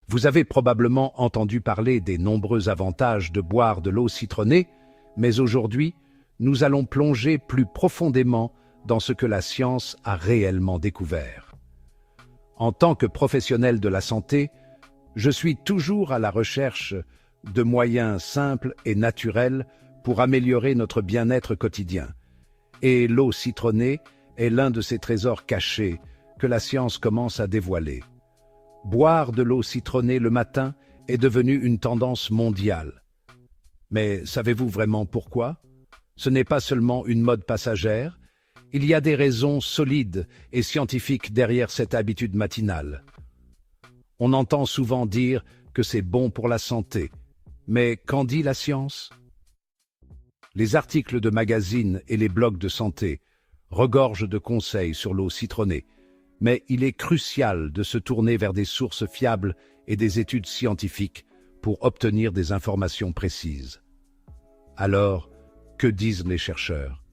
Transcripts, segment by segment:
Vous avez probablement entendu parler des nombreux avantages de boire de l'eau citronnée, mais aujourd'hui, nous allons plonger plus profondément dans ce que la science a réellement découvert. En tant que professionnel de la santé, je suis toujours à la recherche de moyens simples et naturels pour améliorer notre bien-être quotidien. Et l'eau citronnée est l'un de ces trésors cachés que la science commence à dévoiler. Boire de l'eau citronnée le matin est devenu une tendance mondiale. Mais savez-vous vraiment pourquoi? Ce n'est pas seulement une mode passagère, il y a des raisons solides et scientifiques derrière cette habitude matinale. On entend souvent dire que c'est bon pour la santé, mais qu'en dit la science? Les articles de magazines et les blogs de santé regorgent de conseils sur l'eau citronnée, mais il est crucial de se tourner vers des sources fiables et des études scientifiques pour obtenir des informations précises. Alors, que disent les chercheurs?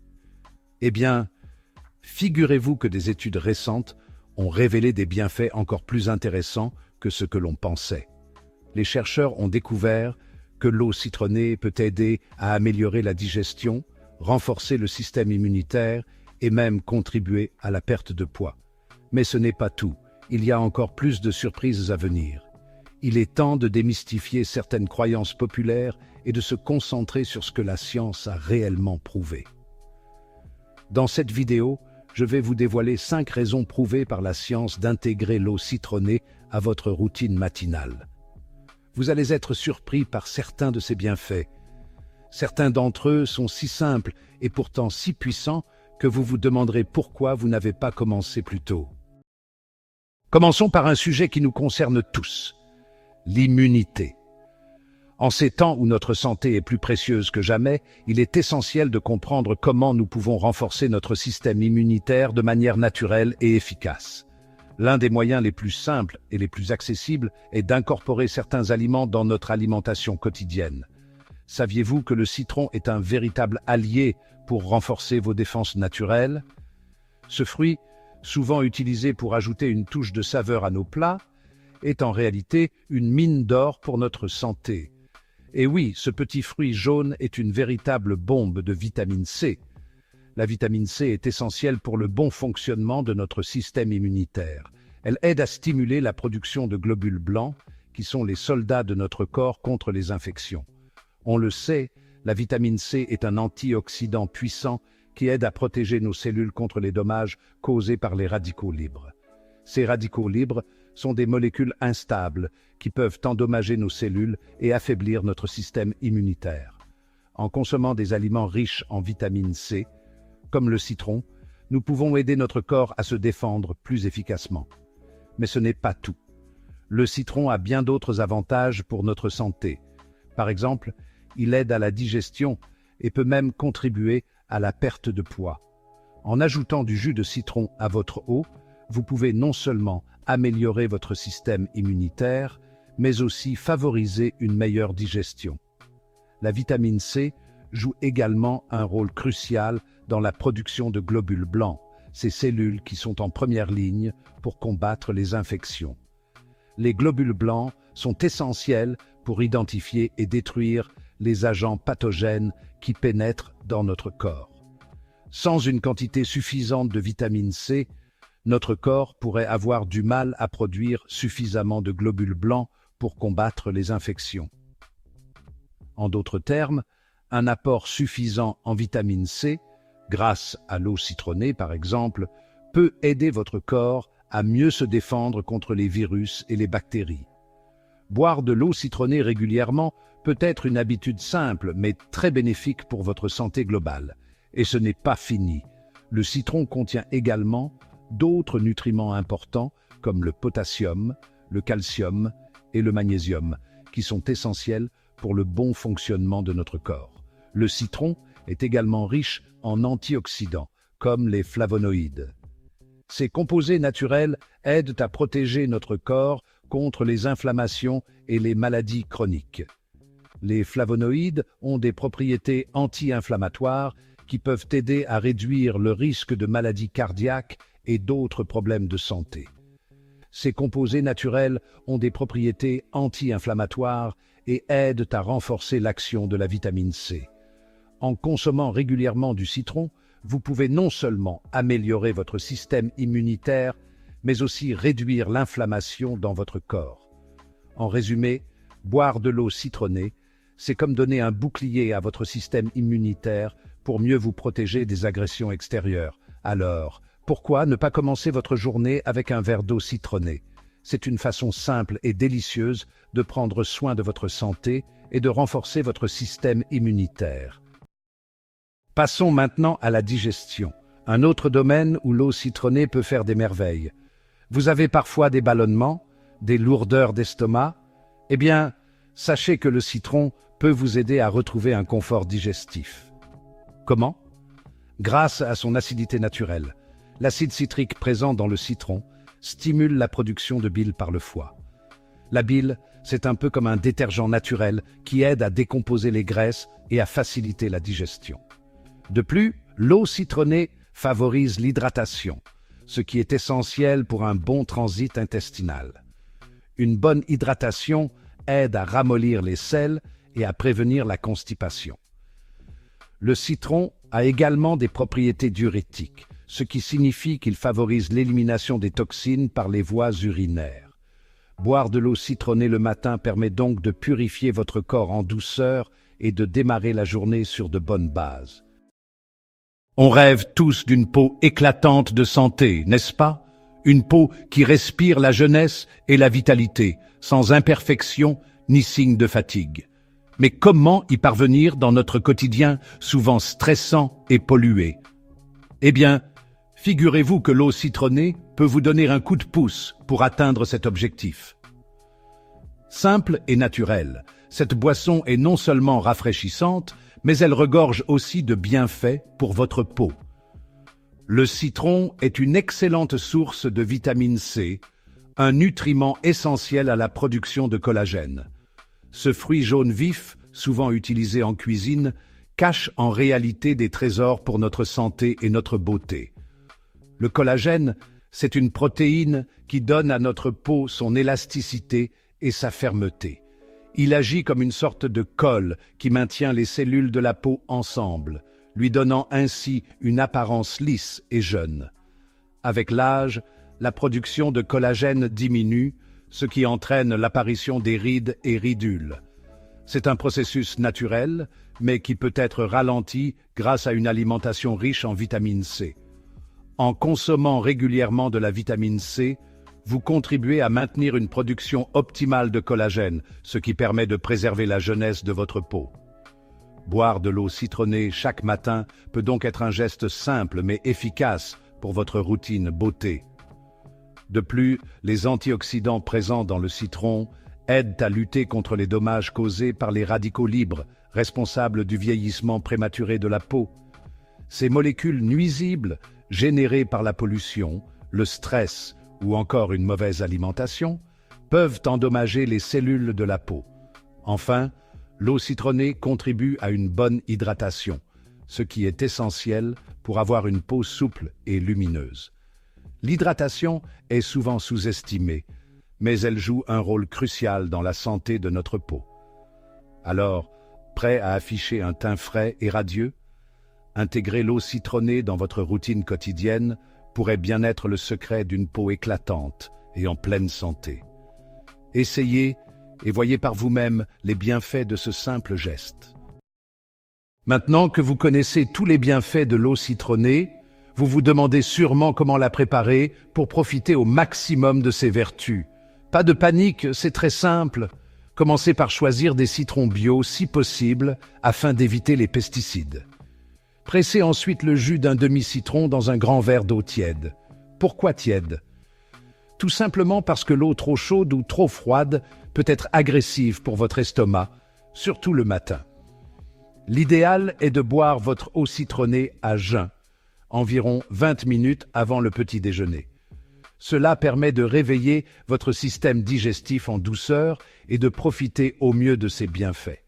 Eh bien, figurez-vous que des études récentes ont révélé des bienfaits encore plus intéressants que ce que l'on pensait. Les chercheurs ont découvert que l'eau citronnée peut aider à améliorer la digestion, renforcer le système immunitaire et même contribuer à la perte de poids. Mais ce n'est pas tout, il y a encore plus de surprises à venir. Il est temps de démystifier certaines croyances populaires et de se concentrer sur ce que la science a réellement prouvé. Dans cette vidéo, je vais vous dévoiler 5 raisons prouvées par la science d'intégrer l'eau citronnée à votre routine matinale. Vous allez être surpris par certains de ces bienfaits. Certains d'entre eux sont si simples et pourtant si puissants que vous vous demanderez pourquoi vous n'avez pas commencé plus tôt. Commençons par un sujet qui nous concerne tous, l'immunité. En ces temps où notre santé est plus précieuse que jamais, il est essentiel de comprendre comment nous pouvons renforcer notre système immunitaire de manière naturelle et efficace. L'un des moyens les plus simples et les plus accessibles est d'incorporer certains aliments dans notre alimentation quotidienne. Saviez-vous que le citron est un véritable allié pour renforcer vos défenses naturelles? Ce fruit, souvent utilisé pour ajouter une touche de saveur à nos plats, est en réalité une mine d'or pour notre santé. Et oui, ce petit fruit jaune est une véritable bombe de vitamine C. La vitamine C est essentielle pour le bon fonctionnement de notre système immunitaire. Elle aide à stimuler la production de globules blancs, qui sont les soldats de notre corps contre les infections. On le sait, la vitamine C est un antioxydant puissant qui aide à protéger nos cellules contre les dommages causés par les radicaux libres. Ces radicaux libres sont des molécules instables qui peuvent endommager nos cellules et affaiblir notre système immunitaire. En consommant des aliments riches en vitamine C, comme le citron, nous pouvons aider notre corps à se défendre plus efficacement. Mais ce n'est pas tout. Le citron a bien d'autres avantages pour notre santé. Par exemple, il aide à la digestion et peut même contribuer à la perte de poids. En ajoutant du jus de citron à votre eau, vous pouvez non seulement améliorer votre système immunitaire, mais aussi favoriser une meilleure digestion. La vitamine C joue également un rôle crucial dans la production de globules blancs, ces cellules qui sont en première ligne pour combattre les infections. Les globules blancs sont essentiels pour identifier et détruire les agents pathogènes qui pénètrent dans notre corps. Sans une quantité suffisante de vitamine C, notre corps pourrait avoir du mal à produire suffisamment de globules blancs pour combattre les infections. En d'autres termes, un apport suffisant en vitamine C, grâce à l'eau citronnée par exemple, peut aider votre corps à mieux se défendre contre les virus et les bactéries. Boire de l'eau citronnée régulièrement peut être une habitude simple mais très bénéfique pour votre santé globale. Et ce n'est pas fini. Le citron contient également d'autres nutriments importants comme le potassium, le calcium et le magnésium, qui sont essentiels pour le bon fonctionnement de notre corps. Le citron est également riche en antioxydants, comme les flavonoïdes. Ces composés naturels aident à protéger notre corps contre les inflammations et les maladies chroniques. Les flavonoïdes ont des propriétés anti-inflammatoires qui peuvent aider à réduire le risque de maladies cardiaques et d'autres problèmes de santé. Ces composés naturels ont des propriétés anti-inflammatoires et aident à renforcer l'action de la vitamine C. En consommant régulièrement du citron, vous pouvez non seulement améliorer votre système immunitaire, mais aussi réduire l'inflammation dans votre corps. En résumé, boire de l'eau citronnée, c'est comme donner un bouclier à votre système immunitaire pour mieux vous protéger des agressions extérieures. Alors, pourquoi ne pas commencer votre journée avec un verre d'eau citronnée? C'est une façon simple et délicieuse de prendre soin de votre santé et de renforcer votre système immunitaire. Passons maintenant à la digestion, un autre domaine où l'eau citronnée peut faire des merveilles. Vous avez parfois des ballonnements, des lourdeurs d'estomac? Eh bien, sachez que le citron peut vous aider à retrouver un confort digestif. Comment? Grâce à son acidité naturelle. L'acide citrique présent dans le citron stimule la production de bile par le foie. La bile, c'est un peu comme un détergent naturel qui aide à décomposer les graisses et à faciliter la digestion. De plus, l'eau citronnée favorise l'hydratation, ce qui est essentiel pour un bon transit intestinal. Une bonne hydratation aide à ramollir les selles et à prévenir la constipation. Le citron a également des propriétés diurétiques, ce qui signifie qu'il favorise l'élimination des toxines par les voies urinaires. Boire de l'eau citronnée le matin permet donc de purifier votre corps en douceur et de démarrer la journée sur de bonnes bases. On rêve tous d'une peau éclatante de santé, n'est-ce pas? Une peau qui respire la jeunesse et la vitalité, sans imperfection ni signe de fatigue. Mais comment y parvenir dans notre quotidien souvent stressant et pollué? Eh bien, figurez-vous que l'eau citronnée peut vous donner un coup de pouce pour atteindre cet objectif. Simple et naturelle, cette boisson est non seulement rafraîchissante, mais elle regorge aussi de bienfaits pour votre peau. Le citron est une excellente source de vitamine C, un nutriment essentiel à la production de collagène. Ce fruit jaune vif, souvent utilisé en cuisine, cache en réalité des trésors pour notre santé et notre beauté. Le collagène, c'est une protéine qui donne à notre peau son élasticité et sa fermeté. Il agit comme une sorte de colle qui maintient les cellules de la peau ensemble, lui donnant ainsi une apparence lisse et jeune. Avec l'âge, la production de collagène diminue, ce qui entraîne l'apparition des rides et ridules. C'est un processus naturel, mais qui peut être ralenti grâce à une alimentation riche en vitamine C. En consommant régulièrement de la vitamine C, vous contribuez à maintenir une production optimale de collagène, ce qui permet de préserver la jeunesse de votre peau. Boire de l'eau citronnée chaque matin peut donc être un geste simple mais efficace pour votre routine beauté. De plus, les antioxydants présents dans le citron aident à lutter contre les dommages causés par les radicaux libres, responsables du vieillissement prématuré de la peau. Ces molécules nuisibles, générées par la pollution, le stress ou encore une mauvaise alimentation, peuvent endommager les cellules de la peau. Enfin, l'eau citronnée contribue à une bonne hydratation, ce qui est essentiel pour avoir une peau souple et lumineuse. L'hydratation est souvent sous-estimée, mais elle joue un rôle crucial dans la santé de notre peau. Alors, prêt à afficher un teint frais et radieux? Intégrer l'eau citronnée dans votre routine quotidienne pourrait bien être le secret d'une peau éclatante et en pleine santé. Essayez et voyez par vous-même les bienfaits de ce simple geste. Maintenant que vous connaissez tous les bienfaits de l'eau citronnée, vous vous demandez sûrement comment la préparer pour profiter au maximum de ses vertus. Pas de panique, c'est très simple. Commencez par choisir des citrons bio si possible afin d'éviter les pesticides. Pressez ensuite le jus d'un demi-citron dans un grand verre d'eau tiède. Pourquoi tiède? Tout simplement parce que l'eau trop chaude ou trop froide peut être agressive pour votre estomac, surtout le matin. L'idéal est de boire votre eau citronnée à jeun, environ 20 minutes avant le petit déjeuner. Cela permet de réveiller votre système digestif en douceur et de profiter au mieux de ses bienfaits.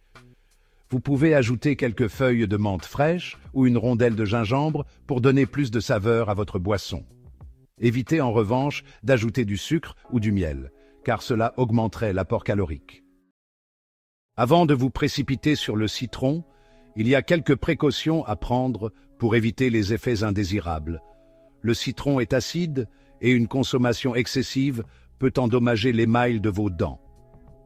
Vous pouvez ajouter quelques feuilles de menthe fraîche ou une rondelle de gingembre pour donner plus de saveur à votre boisson. Évitez en revanche d'ajouter du sucre ou du miel, car cela augmenterait l'apport calorique. Avant de vous précipiter sur le citron, il y a quelques précautions à prendre pour éviter les effets indésirables. Le citron est acide et une consommation excessive peut endommager l'émail de vos dents.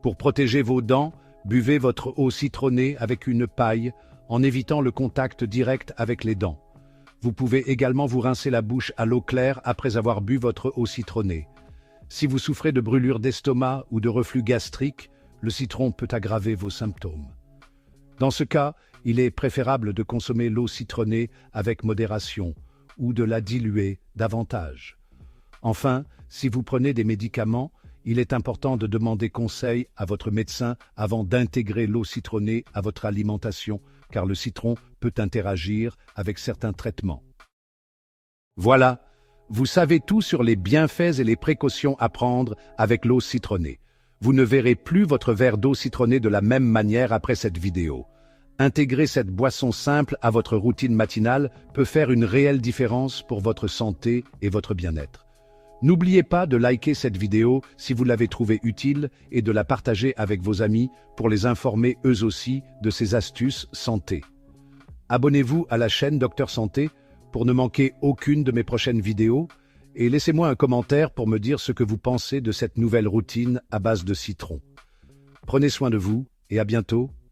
Pour protéger vos dents, buvez votre eau citronnée avec une paille en évitant le contact direct avec les dents. Vous pouvez également vous rincer la bouche à l'eau claire après avoir bu votre eau citronnée. Si vous souffrez de brûlures d'estomac ou de reflux gastrique, le citron peut aggraver vos symptômes. Dans ce cas, il est préférable de consommer l'eau citronnée avec modération ou de la diluer davantage. Enfin, si vous prenez des médicaments, il est important de demander conseil à votre médecin avant d'intégrer l'eau citronnée à votre alimentation, car le citron peut interagir avec certains traitements. Voilà, vous savez tout sur les bienfaits et les précautions à prendre avec l'eau citronnée. Vous ne verrez plus votre verre d'eau citronnée de la même manière après cette vidéo. Intégrer cette boisson simple à votre routine matinale peut faire une réelle différence pour votre santé et votre bien-être. N'oubliez pas de liker cette vidéo si vous l'avez trouvée utile et de la partager avec vos amis pour les informer eux aussi de ces astuces santé. Abonnez-vous à la chaîne Docteur Santé pour ne manquer aucune de mes prochaines vidéos et laissez-moi un commentaire pour me dire ce que vous pensez de cette nouvelle routine à base de citron. Prenez soin de vous et à bientôt.